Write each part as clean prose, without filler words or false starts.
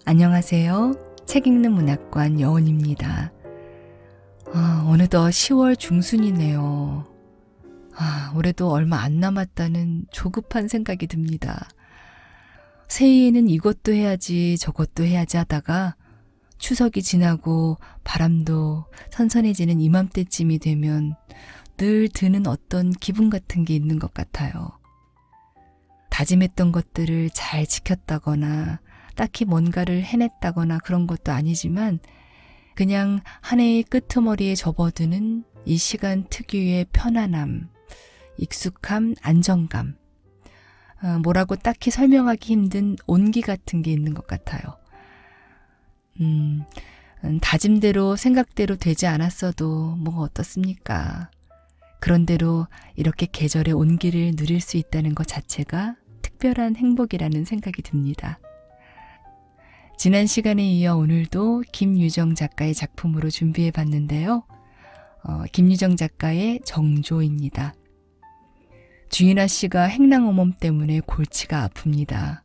안녕하세요. 책 읽는 문학관 여원입니다. 어느덧 10월 중순이네요. 올해도 얼마 안 남았다는 조급한 생각이 듭니다. 새해에는 이것도 해야지 저것도 해야지 하다가 추석이 지나고 바람도 선선해지는 이맘때쯤이 되면 늘 드는 어떤 기분 같은 게 있는 것 같아요. 다짐했던 것들을 잘 지켰다거나 딱히 뭔가를 해냈다거나 그런 것도 아니지만 그냥 한 해의 끄트머리에 접어드는 이 시간 특유의 편안함, 익숙함, 안정감, 뭐라고 딱히 설명하기 힘든 온기 같은 게 있는 것 같아요. 다짐대로 생각대로 되지 않았어도 뭐 어떻습니까? 그런대로 이렇게 계절의 온기를 누릴 수 있다는 것 자체가 특별한 행복이라는 생각이 듭니다. 지난 시간에 이어 오늘도 김유정 작가의 작품으로 준비해 봤는데요. 김유정 작가의 정조입니다. 주인아 씨가 행랑어멈 때문에 골치가 아픕니다.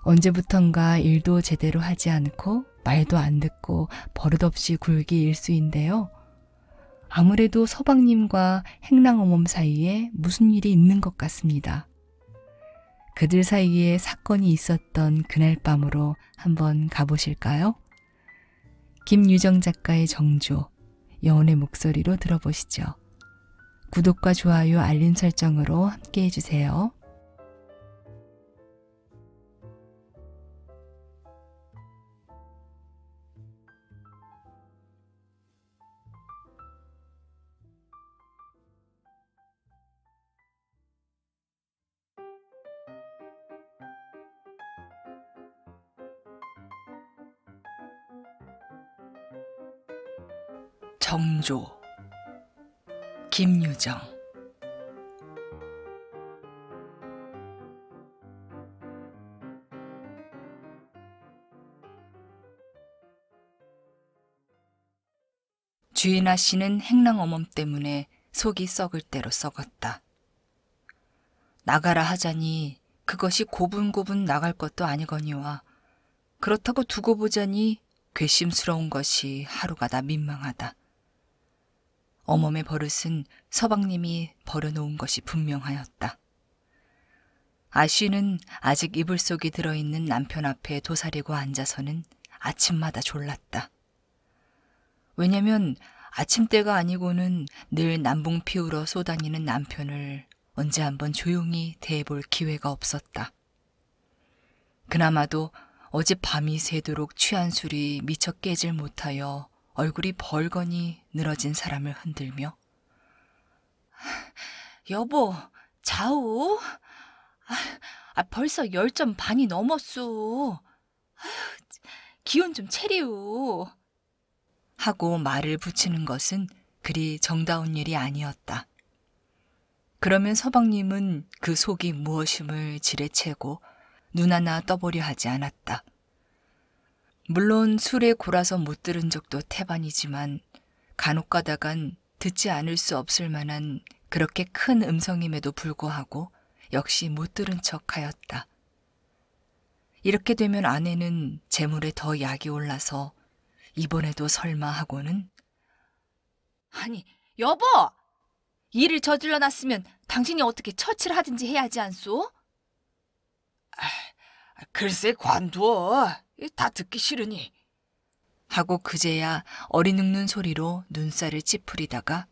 언제부턴가 일도 제대로 하지 않고 말도 안 듣고 버릇없이 굴기 일수인데요. 아무래도 서방님과 행랑어멈 사이에 무슨 일이 있는 것 같습니다. 그들 사이에 사건이 있었던 그날 밤으로 한번 가보실까요? 김유정 작가의 정조, 여운의 목소리로 들어보시죠. 구독과 좋아요, 알림 설정으로 함께 해주세요. 정조, 김유정. 주인아 씨는 행랑어멈 때문에 속이 썩을 대로 썩었다. 나가라 하자니 그것이 고분고분 나갈 것도 아니거니와 그렇다고 두고 보자니 괘씸스러운 것이 하루가다 민망하다. 어멈의 버릇은 서방님이 버려놓은 것이 분명하였다. 아쉬는 아직 이불 속에 들어있는 남편 앞에 도사리고 앉아서는 아침마다 졸랐다. 왜냐면 아침때가 아니고는 늘 남봉 피우러 쏘다니는 남편을 언제 한번 조용히 대해볼 기회가 없었다. 그나마도 어제 밤이 새도록 취한 술이 미처 깨질 못하여 얼굴이 벌거니 늘어진 사람을 흔들며 여보, 자우? 벌써 10점 반이 넘었소. 기운 좀 차리우. 하고 말을 붙이는 것은 그리 정다운 일이 아니었다. 그러면 서방님은 그 속이 무엇임을 지레채고 눈 하나 떠보려 하지 않았다. 물론 술에 골아서 못 들은 적도 태반이지만 간혹 가다간 듣지 않을 수 없을 만한 그렇게 큰 음성임에도 불구하고 역시 못 들은 척하였다. 이렇게 되면 아내는 재물에 더 약이 올라서 이번에도 설마 하고는 아니 여보! 일을 저질러 놨으면 당신이 어떻게 처치를 하든지 해야지 않소? 글쎄 관두어. 다 듣기 싫으니. 하고 그제야 어리눕는 소리로 눈살을 찌푸리다가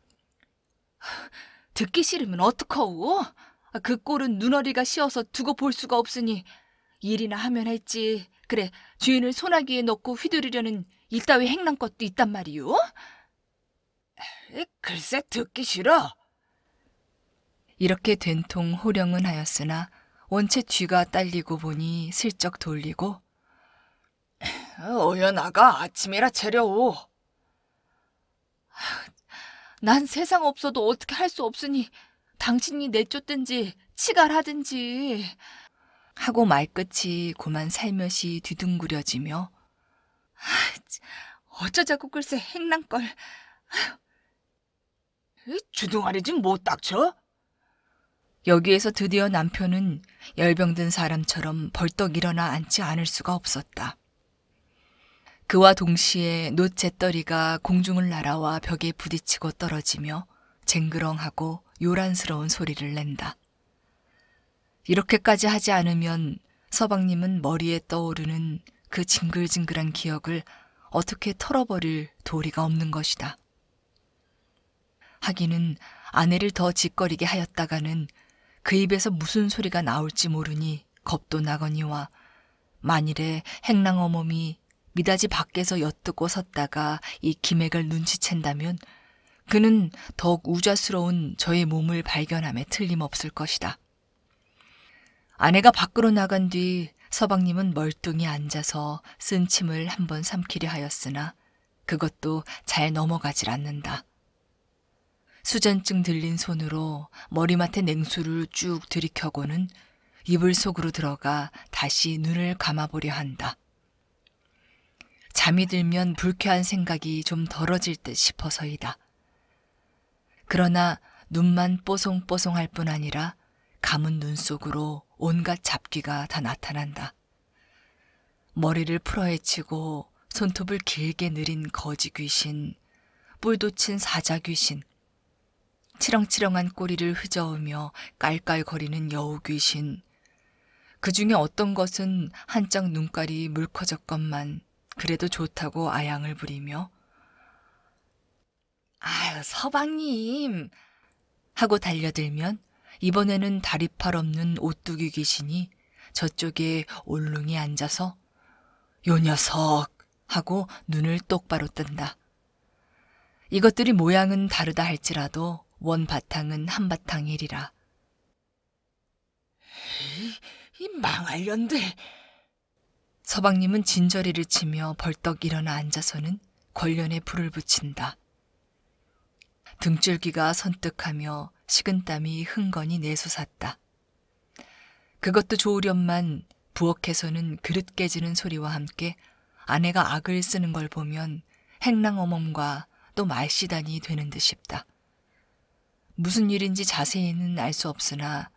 듣기 싫으면 어떡하오? 그 꼴은 눈어리가 씌어서 두고 볼 수가 없으니 일이나 하면 했지. 그래 주인을 소나기에 넣고 휘두르려는 이따위 행랑 것도 있단 말이오? 글쎄 듣기 싫어. 이렇게 된통 호령은 하였으나 원체 뒤가 딸리고 보니 슬쩍 돌리고 어여나가 아침이라 차려오. 난 세상 없어도 어떻게 할 수 없으니 당신이 내쫓든지 치갈하든지 하고 말끝이 고만 살며시 뒤둥그려지며 어쩌자고 글쎄 행랑걸. 주둥아리 좀 못 닥쳐? 여기에서 드디어 남편은 열병든 사람처럼 벌떡 일어나 앉지 않을 수가 없었다. 그와 동시에 놋재떨이가 공중을 날아와 벽에 부딪히고 떨어지며 쟁그렁하고 요란스러운 소리를 낸다. 이렇게까지 하지 않으면 서방님은 머리에 떠오르는 그 징글징글한 기억을 어떻게 털어버릴 도리가 없는 것이다. 하기는 아내를 더 짓거리게 하였다가는 그 입에서 무슨 소리가 나올지 모르니 겁도 나거니와 만일에 행랑어멈이 미닫이 밖에서 엿듣고 섰다가 이 기맥을 눈치챈다면 그는 더욱 우자스러운 저의 몸을 발견함에 틀림없을 것이다. 아내가 밖으로 나간 뒤 서방님은 멀뚱히 앉아서 쓴 침을 한번 삼키려 하였으나 그것도 잘 넘어가질 않는다. 수전증 들린 손으로 머리맡에 냉수를 쭉 들이켜고는 이불 속으로 들어가 다시 눈을 감아보려 한다. 잠이 들면 불쾌한 생각이 좀 덜어질 듯 싶어서이다. 그러나 눈만 뽀송뽀송할 뿐 아니라 감은 눈 속으로 온갖 잡귀가 다 나타난다. 머리를 풀어헤치고 손톱을 길게 느린 거지 귀신, 뿔돋친 사자 귀신, 치렁치렁한 꼬리를 흐저으며 깔깔거리는 여우 귀신, 그 중에 어떤 것은 한짝 눈깔이 물커졌건만 그래도 좋다고 아양을 부리며 아유 서방님 하고 달려들면 이번에는 다리팔 없는 오뚜기 귀신이 저쪽에 올룽이 앉아서 요 녀석 하고 눈을 똑바로 뜬다. 이것들이 모양은 다르다 할지라도 원바탕은 한바탕이리라. 이 망할 년들. 서방님은 진저리를 치며 벌떡 일어나 앉아서는 권련에 불을 붙인다. 등줄기가 선뜩하며 식은땀이 흥건히 내솟았다. 그것도 좋으련만 부엌에서는 그릇 깨지는 소리와 함께 아내가 악을 쓰는 걸 보면 행랑어멈과 또 말씨단이 되는 듯 싶다. 무슨 일인지 자세히는 알 수 없으나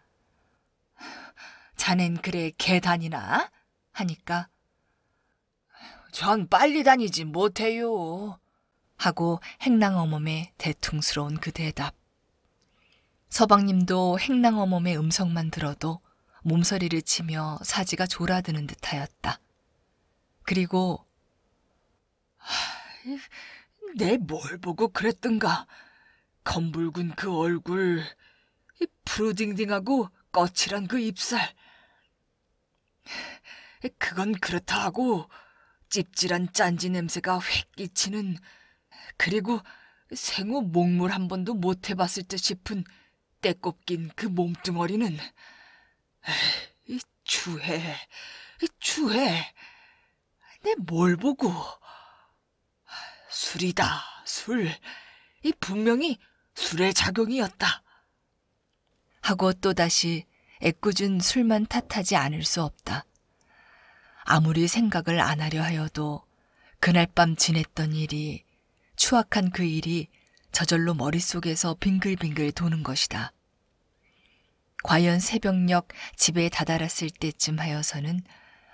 자넨 그래 개 다니나? 하니까 전 빨리 다니지 못해요 하고 행랑어멈의 대퉁스러운 그 대답. 서방님도 행랑어멈의 음성만 들어도 몸서리를 치며 사지가 졸아드는 듯하였다. 그리고 내 뭘 보고 그랬던가. 검붉은 그 얼굴, 푸르딩딩하고 거칠한 그 입살. 그건 그렇다 하고 찝찝한 짠지 냄새가 휙 끼치는, 그리고 생후 목물 한 번도 못 해봤을 듯 싶은 때꼽 낀 그 몸뚱어리는 추해. 내 뭘 보고. 술이다, 술. 분명히 술의 작용이었다. 하고 또다시 애꿎은 술만 탓하지 않을 수 없다. 아무리 생각을 안 하려 하여도 그날 밤 지냈던 일이, 추악한 그 일이 저절로 머릿속에서 빙글빙글 도는 것이다. 과연 새벽녘 집에 다다랐을 때쯤 하여서는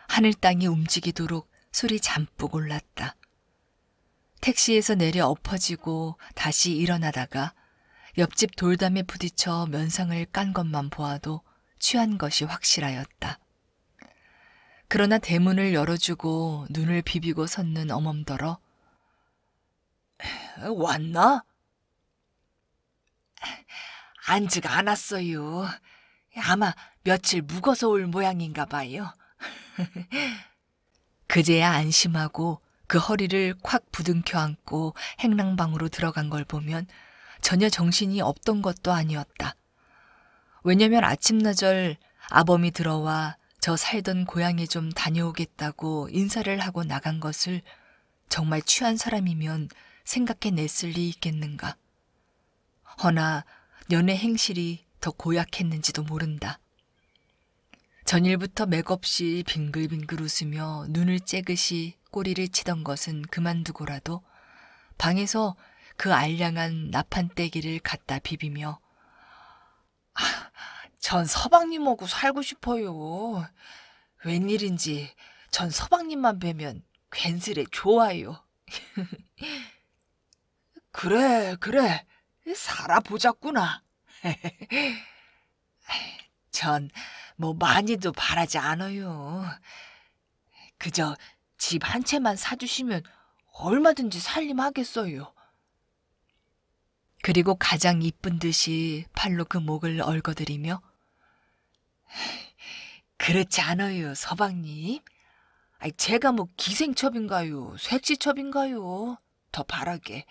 하늘 땅이 움직이도록 술이 잠뿍 올랐다. 택시에서 내려 엎어지고 다시 일어나다가 옆집 돌담에 부딪혀 면상을 깐 것만 보아도 취한 것이 확실하였다. 그러나 대문을 열어주고 눈을 비비고 섰는 어멈더러 왔나? 안지가 않았어요. 아마 며칠 묵어서 올 모양인가 봐요. 그제야 안심하고 그 허리를 콱 부둥켜 안고 행랑방으로 들어간 걸 보면 전혀 정신이 없던 것도 아니었다. 왜냐면 아침나절 아범이 들어와 저 살던 고향에 좀 다녀오겠다고 인사를 하고 나간 것을 정말 취한 사람이면 생각해냈을 리 있겠는가. 허나 연애 행실이 더 고약했는지도 모른다. 전일부터 맥없이 빙글빙글 웃으며 눈을 째긋이 꼬리를 치던 것은 그만두고라도 방에서 그 알량한 나판떼기를 갖다 비비며 전 서방님하고 살고 싶어요. 웬일인지 전 서방님만 뵈면 괜스레 좋아요. 그래, 살아보자꾸나. 전 뭐 많이도 바라지 않아요. 그저 집 한 채만 사주시면 얼마든지 살림하겠어요. 그리고 가장 이쁜 듯이 팔로 그 목을 얽어들이며 그렇지 않아요, 서방님. 제가 뭐 기생첩인가요? 색시첩인가요? 더 바라게.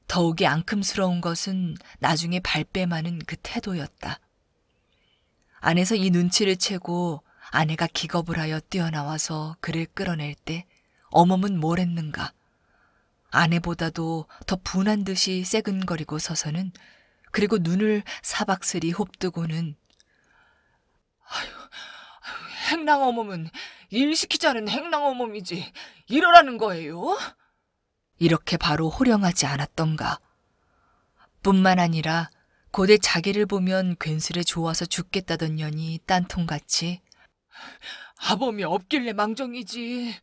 더욱이 앙큼스러운 것은 나중에 발뺌하는 그 태도였다. 안에서 이 눈치를 채고 아내가 기겁을 하여 뛰어나와서 그를 끌어낼 때 어멈은 뭘 했는가. 아내보다도 더 분한 듯이 새근거리고 서서는 그리고 눈을 사박스리 홉뜨고는 행랑어멈은 일 시키자는 행랑어멈이지 이러라는 거예요? 이렇게 바로 호령하지 않았던가. 뿐만 아니라 고대 자기를 보면 괜스레 좋아서 죽겠다던 년이 딴통같이 아범이 없길래 망정이지.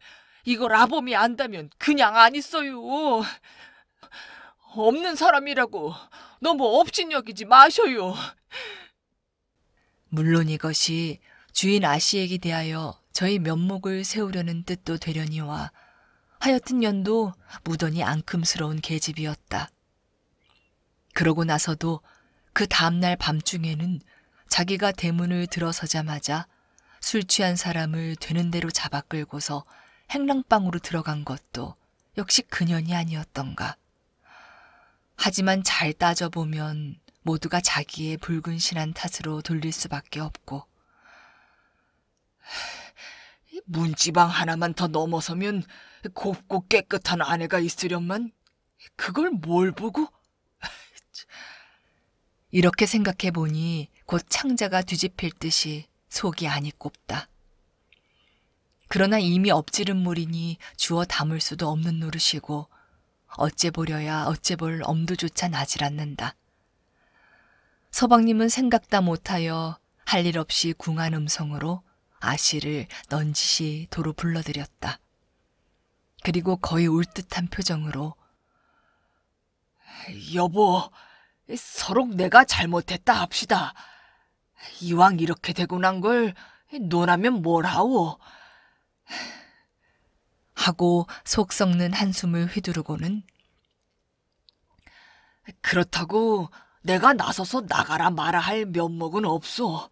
이걸 아범이 안다면 그냥 안 있어요. 없는 사람이라고 너무 업신여기지 마셔요. 물론 이것이 주인 아씨에게 대하여 저희 면목을 세우려는 뜻도 되려니와 하여튼 년도 무던히 앙큼스러운 계집이었다. 그러고 나서도 그 다음날 밤중에는 자기가 대문을 들어서자마자 술 취한 사람을 되는 대로 잡아 끌고서 행랑방으로 들어간 것도 역시 그년이 아니었던가. 하지만 잘 따져보면 모두가 자기의 붉은신한 탓으로 돌릴 수밖에 없고 문지방 하나만 더 넘어서면 곱고 깨끗한 아내가 있으련만 그걸 뭘 보고? 이렇게 생각해 보니 곧 창자가 뒤집힐 듯이 속이 아니 꼽다. 그러나 이미 엎지른 물이니 주워 담을 수도 없는 노릇이고 어째 보려야 어째 볼 엄두조차 나질 않는다. 서방님은 생각다 못하여 할 일 없이 궁한 음성으로 아씨를 넌지시 도로 불러들였다. 그리고 거의 울 듯한 표정으로 여보, 서록 내가 잘못했다 합시다. 이왕 이렇게 되고 난 걸 논하면 뭘 하오? 하고 속 썩는 한숨을 휘두르고는 그렇다고 내가 나서서 나가라 마라 할 면목은 없소.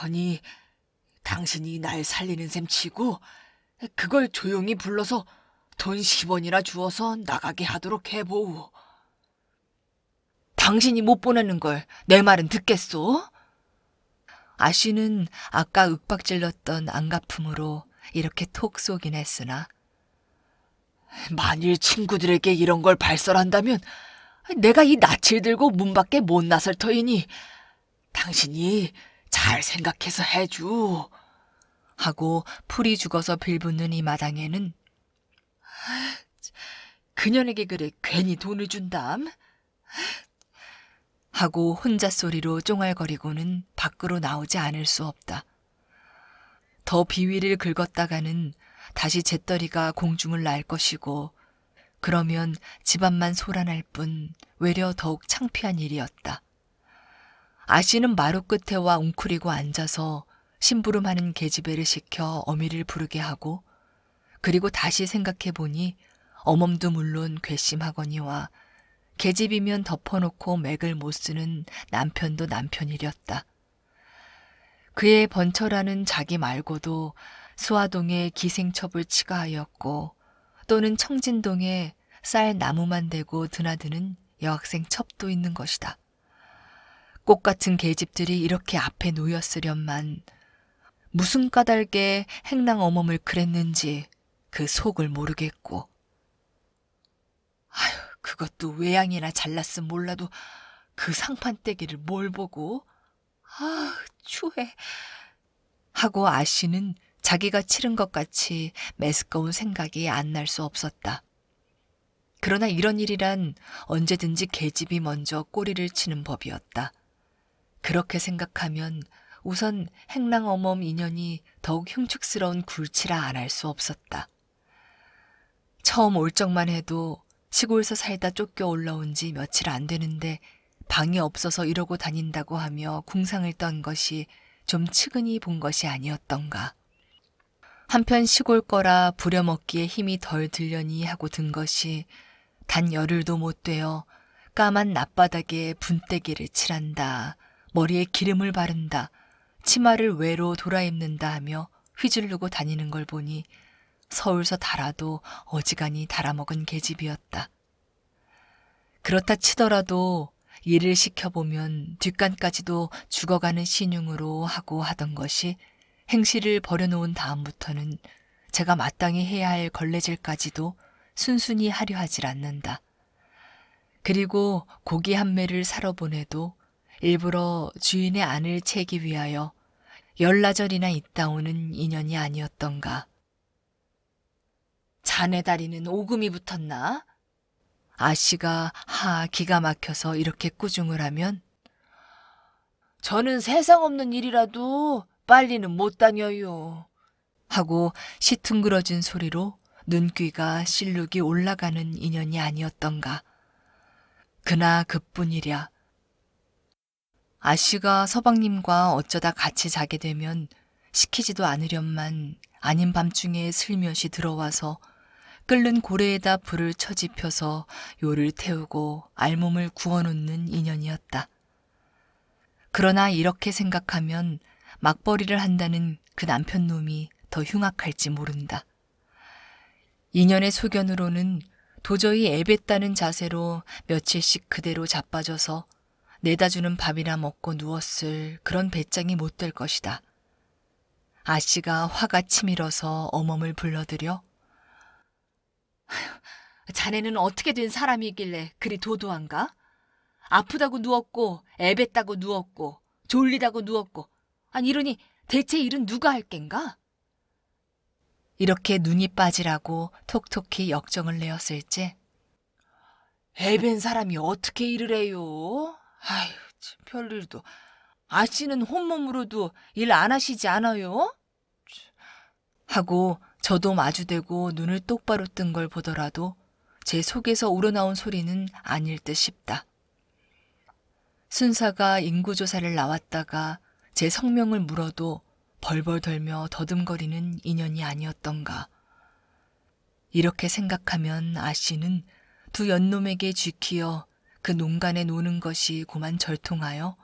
허니 당신이 날 살리는 셈 치고 그걸 조용히 불러서 돈 10원이나 주어서 나가게 하도록 해보우. 당신이 못 보내는 걸 내 말은 듣겠소? 아씨는 아까 윽박질렀던 안가품으로 이렇게 톡 쏘긴 했으나 만일 친구들에게 이런 걸 발설한다면 내가 이 낯을 들고 문 밖에 못 나설 터이니 당신이 잘 생각해서 해주. 하고 풀이 죽어서 빌붙는 이 마당에는 그년에게 그래 괜히 돈을 준담? 하고 혼자 소리로 쫑알거리고는 밖으로 나오지 않을 수 없다. 더 비위를 긁었다가는 다시 재떨이가 공중을 날 것이고 그러면 집안만 소란할 뿐 외려 더욱 창피한 일이었다. 아씨는 마루 끝에와 웅크리고 앉아서 심부름하는 계집애를 시켜 어미를 부르게 하고 그리고 다시 생각해보니 어멈도 물론 괘씸하거니와 계집이면 덮어놓고 맥을 못 쓰는 남편도 남편이렸다. 그의 번철하는 자기 말고도 수화동에 기생첩을 치가하였고 또는 청진동에 쌀 나무만 대고 드나드는 여학생 첩도 있는 것이다. 꽃같은 계집들이 이렇게 앞에 놓였으련만 무슨 까닭에 행랑 어멈을 그랬는지 그 속을 모르겠고 아휴 그것도 외양이나 잘났음 몰라도 그 상판떼기를 뭘 보고 아 추해 하고 아씨는 자기가 치른 것 같이 매스꺼운 생각이 안 날 수 없었다. 그러나 이런 일이란 언제든지 계집이 먼저 꼬리를 치는 법이었다. 그렇게 생각하면 우선 행랑어멈 인연이 더욱 흉측스러운 굴치라 안 할 수 없었다. 처음 올 적만 해도 시골에서 살다 쫓겨 올라온 지 며칠 안 되는데 방이 없어서 이러고 다닌다고 하며 궁상을 떤 것이 좀 측은히 본 것이 아니었던가. 한편 시골 거라 부려먹기에 힘이 덜 들려니 하고 든 것이 단 열흘도 못 되어 까만 낮바닥에 분때기를 칠한다, 머리에 기름을 바른다, 치마를 외로 돌아입는다 하며 휘두르고 다니는 걸 보니 서울서 달아도 어지간히 달아먹은 계집이었다. 그렇다 치더라도 일을 시켜보면 뒷간까지도 죽어가는 신용으로 하고 하던 것이 행실을 버려놓은 다음부터는 제가 마땅히 해야 할 걸레질까지도 순순히 하려 하질 않는다. 그리고 고기 한 매를 사러 보내도 일부러 주인의 안을 채기 위하여 열나절이나 있다 오는 인연이 아니었던가. 자네 다리는 오금이 붙었나? 아씨가 기가 막혀서 이렇게 꾸중을 하면 저는 세상 없는 일이라도 빨리는 못 다녀요 하고 시퉁그러진 소리로 눈귀가 실룩이 올라가는 인연이 아니었던가. 그나 그뿐이랴. 아씨가 서방님과 어쩌다 같이 자게 되면 시키지도 않으련만 아닌 밤중에 슬며시 들어와서 끓는 고래에다 불을 처지펴서 요를 태우고 알몸을 구워놓는 인연이었다. 그러나 이렇게 생각하면 맞벌이를 한다는 그 남편놈이 더 흉악할지 모른다. 인연의 소견으로는 도저히 애뱉다는 자세로 며칠씩 그대로 자빠져서 내다주는 밥이나 먹고 누웠을 그런 배짱이 못 될 것이다. 아씨가 화가 치밀어서 어멈을 불러들여 자네는 어떻게 된 사람이길래 그리 도도한가? 아프다고 누웠고 애뱉다고 누웠고 졸리다고 누웠고 아니 이러니 대체 일은 누가 할 겐가? 이렇게 눈이 빠지라고 톡톡히 역정을 내었을지 애벤 사람이 어떻게 일을 해요? 아휴 참 별일도. 아씨는 혼몸으로도 일 안 하시지 않아요? 하고 저도 마주대고 눈을 똑바로 뜬 걸 보더라도 제 속에서 우러나온 소리는 아닐 듯 싶다. 순사가 인구조사를 나왔다가 제 성명을 물어도 벌벌 떨며 더듬거리는 인연이 아니었던가. 이렇게 생각하면 아씨는 두 연놈에게 쥐키어 그 농간에 노는 것이 고만 절통하여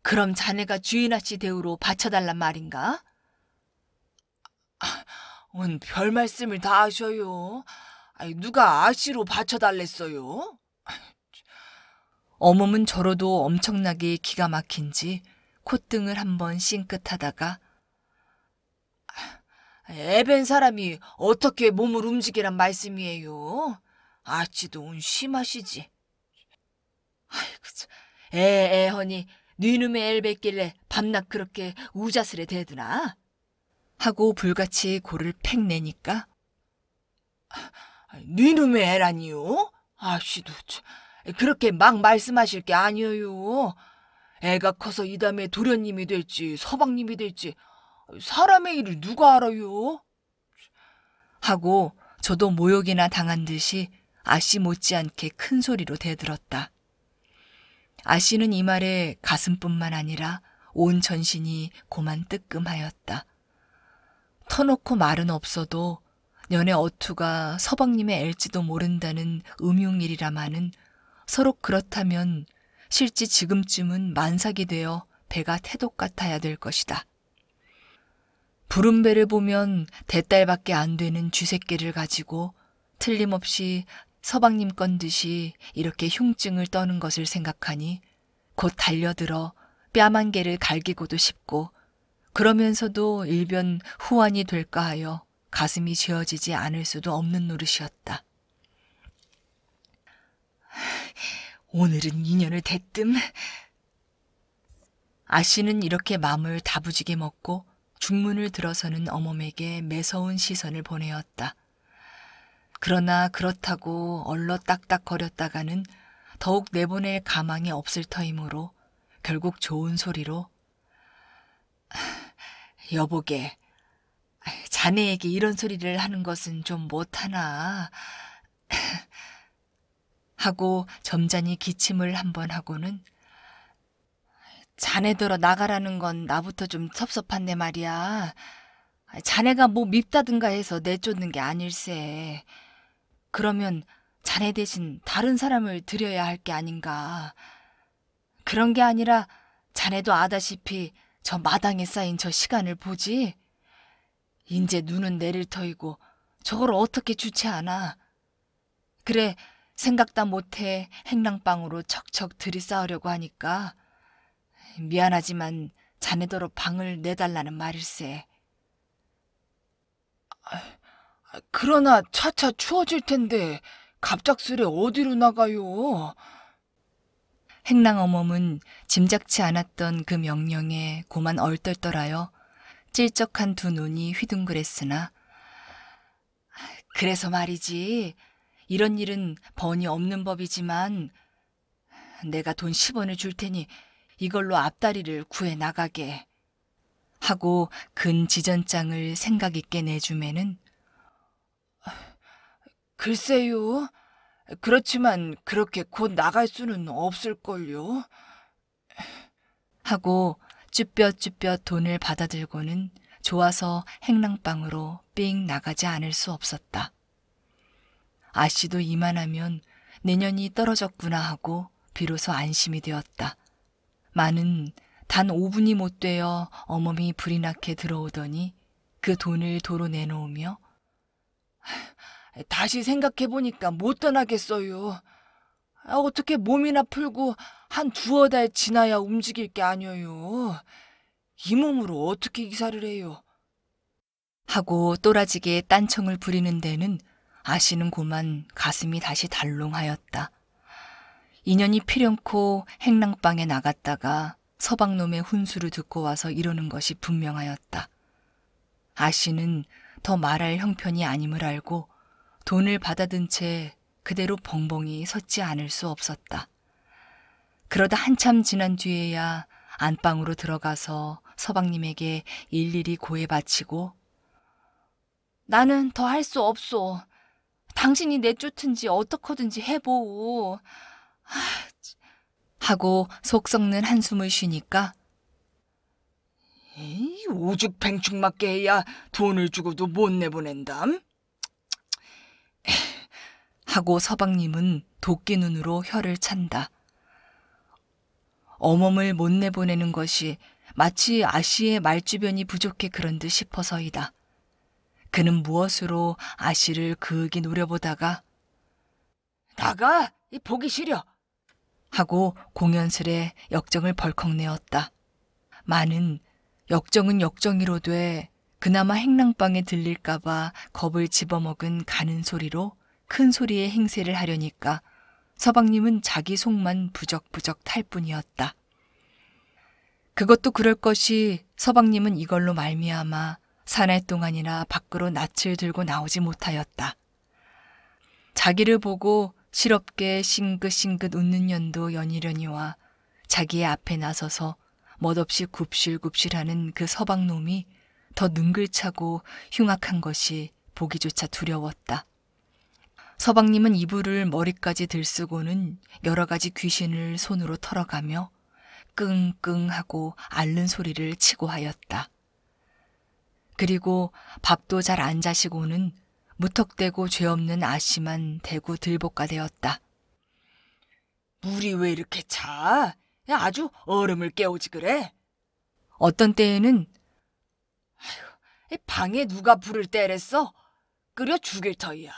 그럼 자네가 주인 아씨 대우로 바쳐달란 말인가? 온 별 말씀을 다 하셔요. 아니, 누가 아씨로 바쳐달랬어요? 어멈은 저로도 엄청나게 기가 막힌지 콧등을 한번 싱긋하다가 애벤 사람이 어떻게 몸을 움직이란 말씀이에요? 아씨도 운 심하시지. 아이고, 허니 니놈의 엘뱉길래 밤낮 그렇게 우자스레 대드나? 하고 불같이 고를 팩 내니까 니놈의 애라니요? 아씨도 그렇게 막 말씀하실 게 아니에요. 애가 커서 이 다음에 도련님이 될지 서방님이 될지 사람의 일을 누가 알아요? 하고 저도 모욕이나 당한 듯이 아씨 못지않게 큰 소리로 대들었다. 아씨는 이 말에 가슴뿐만 아니라 온 전신이 고만 뜨끔하였다. 터놓고 말은 없어도 년의 어투가 서방님의 앨지도 모른다는 음흉일이라마는 서로 그렇다면 실제 지금쯤은 만삭이 되어 배가 태독 같아야 될 것이다. 부른 배를 보면 대딸밖에 안 되는 쥐새끼를 가지고 틀림없이 서방님 건 듯이 이렇게 흉증을 떠는 것을 생각하니 곧 달려들어 뺨 한 개를 갈기고도 싶고 그러면서도 일변 후환이 될까 하여 가슴이 죄어지지 않을 수도 없는 노릇이었다. 오늘은 인연을 대뜸. 아씨는 이렇게 맘을 다부지게 먹고 중문을 들어서는 어멈에게 매서운 시선을 보내었다. 그러나 그렇다고 얼러 딱딱거렸다가는 더욱 내보낼 가망이 없을 터이므로 결국 좋은 소리로 여보게, 자네에게 이런 소리를 하는 것은 좀 못하나 하고 점잖이 기침을 한 번 하고는 자네더러 나가라는 건 나부터 좀 섭섭한데 말이야. 자네가 뭐 밉다든가 해서 내쫓는 게 아닐세. 그러면 자네 대신 다른 사람을 들여야 할 게 아닌가. 그런 게 아니라 자네도 아다시피 저 마당에 쌓인 저 시간을 보지. 인제 눈은 내릴 터이고 저걸 어떻게 주체하나. 그래, 생각다 못해 행랑방으로 척척 들이싸우려고 하니까 미안하지만 자네더러 방을 내달라는 말일세. 그러나 차차 추워질 텐데 갑작스레 어디로 나가요? 행랑어멈은 짐작치 않았던 그 명령에 고만 얼떨떨하여 찔쩍한 두 눈이 휘둥그랬으나 그래서 말이지, 이런 일은 번이 없는 법이지만 내가 돈 10원을 줄 테니 이걸로 앞다리를 구해 나가게 하고 근 지전장을 생각 있게 내주매는 글쎄요. 그렇지만 그렇게 곧 나갈 수는 없을걸요. 하고 쭈뼛쭈뼛 돈을 받아들고는 좋아서 행랑방으로 삥 나가지 않을 수 없었다. 아씨도 이만하면 내년이 떨어졌구나 하고 비로소 안심이 되었다. 마는 단 5분이 못 되어 어멈이 불이 나게 들어오더니 그 돈을 도로 내놓으며 다시 생각해보니까 못 떠나겠어요. 어떻게 몸이나 풀고 한 두어 달 지나야 움직일 게 아니에요. 이 몸으로 어떻게 이사를 해요? 하고 또라지게 딴청을 부리는 데는 아씨는 고만 가슴이 다시 달롱하였다. 인연이 필연코 행랑방에 나갔다가 서방놈의 훈수를 듣고 와서 이러는 것이 분명하였다. 아씨는 더 말할 형편이 아님을 알고 돈을 받아든 채 그대로 벙벙이 섰지 않을 수 없었다. 그러다 한참 지난 뒤에야 안방으로 들어가서 서방님에게 일일이 고해 바치고 나는 더 할 수 없소. 당신이 내쫓든지 어떻게든지 해보오. 하고 속 썩는 한숨을 쉬니까 에이, 오죽팽충맞게 해야 돈을 주고도 못 내보낸담? 하고 서방님은 도끼 눈으로 혀를 찬다. 어멈을 못 내보내는 것이 마치 아씨의 말주변이 부족해 그런 듯 싶어서이다. 그는 무엇으로 아씨를 그윽이 노려보다가 나가! 보기 싫여! 하고 공연스레 역정을 벌컥 내었다. 마는 역정은 역정이로돼 그나마 행랑방에 들릴까봐 겁을 집어먹은 가는 소리로 큰 소리의 행세를 하려니까 서방님은 자기 속만 부적부적 탈 뿐이었다. 그것도 그럴 것이 서방님은 이걸로 말미암아 사날 동안이나 밖으로 낯을 들고 나오지 못하였다. 자기를 보고 실없게 싱긋싱긋 웃는 년도 연이려니와 자기의 앞에 나서서 멋없이 굽실굽실하는 그 서방놈이 더 능글차고 흉악한 것이 보기조차 두려웠다. 서방님은 이불을 머리까지 들쓰고는 여러 가지 귀신을 손으로 털어가며 끙끙하고 앓는 소리를 치고 하였다. 그리고 밥도 잘 안 자시고는 무턱대고 죄 없는 아씨만 대고 들볶아대었다. 물이 왜 이렇게 차? 아주 얼음을 깨우지 그래? 어떤 때에는 방에 누가 불을 때랬어? 끓여 죽일 터이야?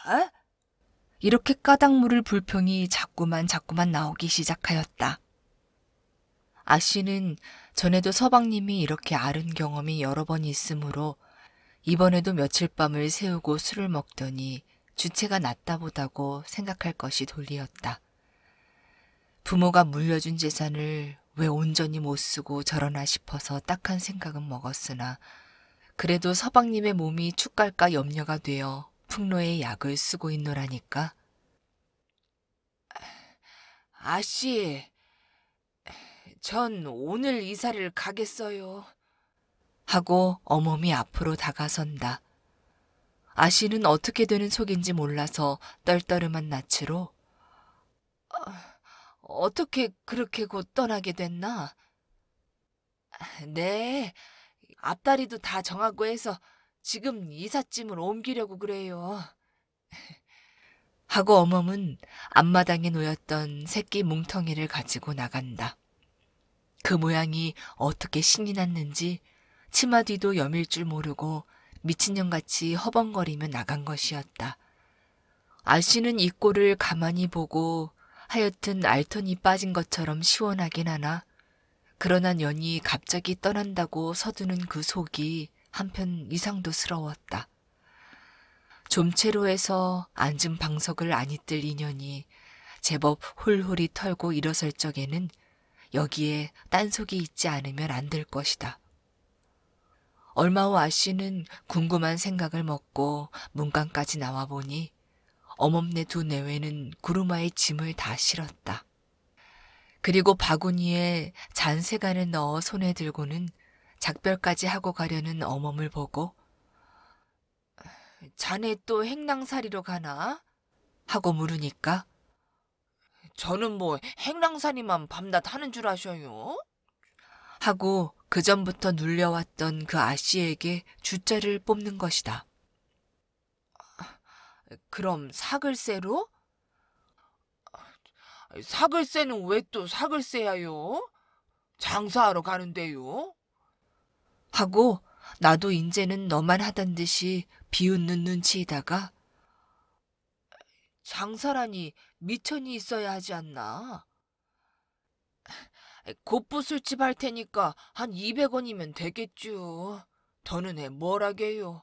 이렇게 까닭물을 불평이 자꾸만 나오기 시작하였다. 아씨는 전에도 서방님이 이렇게 앓은 경험이 여러 번 있으므로 이번에도 며칠 밤을 새우고 술을 먹더니 주체가 낫다 보다고 생각할 것이 돌리었다. 부모가 물려준 재산을 왜 온전히 못 쓰고 저러나 싶어서 딱한 생각은 먹었으나 그래도 서방님의 몸이 축 갈까 염려가 되어 풍로의 약을 쓰고 있노라니까. 아씨, 전 오늘 이사를 가겠어요. 하고 어멈이 앞으로 다가선다. 아씨는 어떻게 되는 속인지 몰라서 떨떠름한 낯으로 어떻게 그렇게 곧 떠나게 됐나? 네, 앞다리도 다 정하고 해서 지금 이삿짐을 옮기려고 그래요. 하고 어멈은 앞마당에 놓였던 새끼 뭉텅이를 가지고 나간다. 그 모양이 어떻게 신이 났는지 치마 뒤도 여밀 줄 모르고 미친년같이 허벙거리며 나간 것이었다. 아씨는 이 꼴을 가만히 보고 하여튼 알턴이 빠진 것처럼 시원하긴 하나 그러나 년이 갑자기 떠난다고 서두는 그 속이 한편 이상도스러웠다. 좀채로 해서 앉은 방석을 안 잇들 인연이 제법 홀홀이 털고 일어설 적에는 여기에 딴속이 있지 않으면 안 될 것이다. 얼마 후 아씨는 궁금한 생각을 먹고 문간까지 나와보니 어멈네 두 내외는 구루마의 짐을 다 실었다. 그리고 바구니에 잔세간을 넣어 손에 들고는 작별까지 하고 가려는 어멈을 보고 자네 또 행랑사리로 가나? 하고 물으니까 저는 뭐 행랑사리만 밤낮 하는 줄 아셔요? 하고 그전부터 눌려왔던 그 아씨에게 주자를 뽑는 것이다. 그럼 사글세로? 사글세는 왜 또 사글세야요? 장사하러 가는데요? 하고 나도 인제는 너만 하던 듯이 비웃는 눈치이다가 장사라니 미천이 있어야 하지 않나? 곱부 술집 할 테니까 한 200원이면 되겠죠. 더는 해 뭐라게요.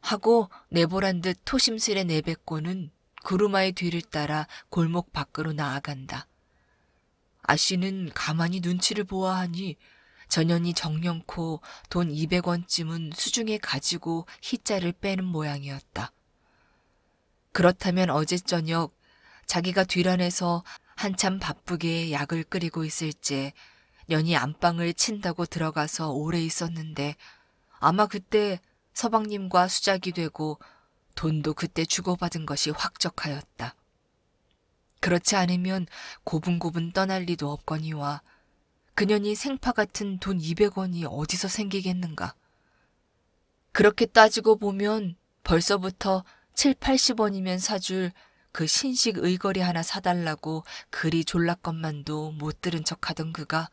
하고 내보란 듯 토심스레 내뱉고는 구루마의 뒤를 따라 골목 밖으로 나아간다. 아씨는 가만히 눈치를 보아하니 전현이 정령코 돈 200원쯤은 수중에 가지고 희자를 빼는 모양이었다. 그렇다면 어제 저녁 자기가 뒤란에서 한참 바쁘게 약을 끓이고 있을 때 년이 안방을 친다고 들어가서 오래 있었는데 아마 그때 서방님과 수작이 되고 돈도 그때 주고받은 것이 확적하였다. 그렇지 않으면 고분고분 떠날 리도 없거니와 그년이 생파 같은 돈 200원이 어디서 생기겠는가. 그렇게 따지고 보면 벌써부터 7, 80원이면 사줄 그 신식 의거리 하나 사달라고 그리 졸랐건만도 못 들은 척하던 그가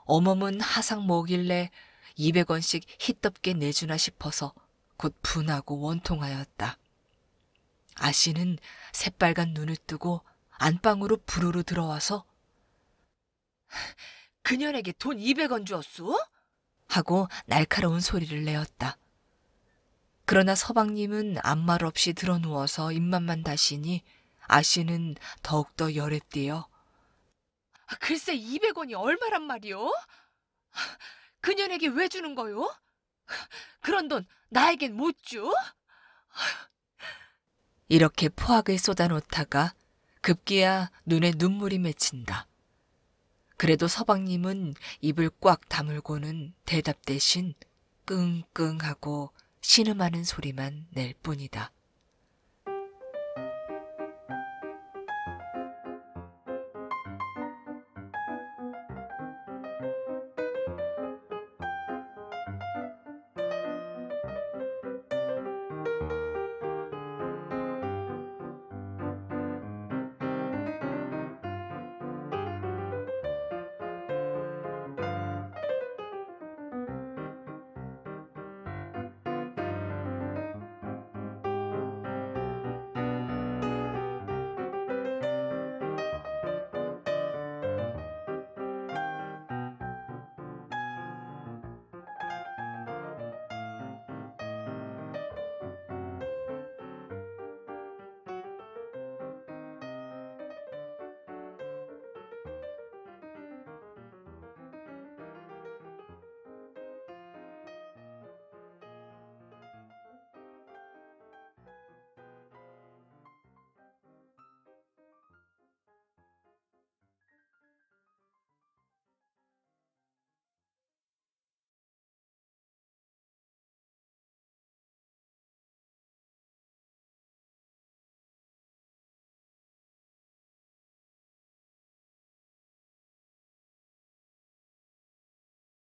어멈은 하상 뭐길래 200원씩 희떡게 내주나 싶어서 곧 분하고 원통하였다. 아씨는 새빨간 눈을 뜨고 안방으로 부르르 들어와서 그년에게 돈 200원 주었소? 하고 날카로운 소리를 내었다. 그러나 서방님은 아무 말 없이 드러누워서 입맛만 다시니 아씨는 더욱더 열에 띄어 글쎄 200원이 얼마란 말이오? 그년에게 왜 주는 거요? 그런 돈 나에겐 못 줘? 이렇게 포악을 쏟아놓다가 급기야 눈에 눈물이 맺힌다. 그래도 서방님은 입을 꽉 다물고는 대답 대신 끙끙하고 신음하는 소리만 낼 뿐이다.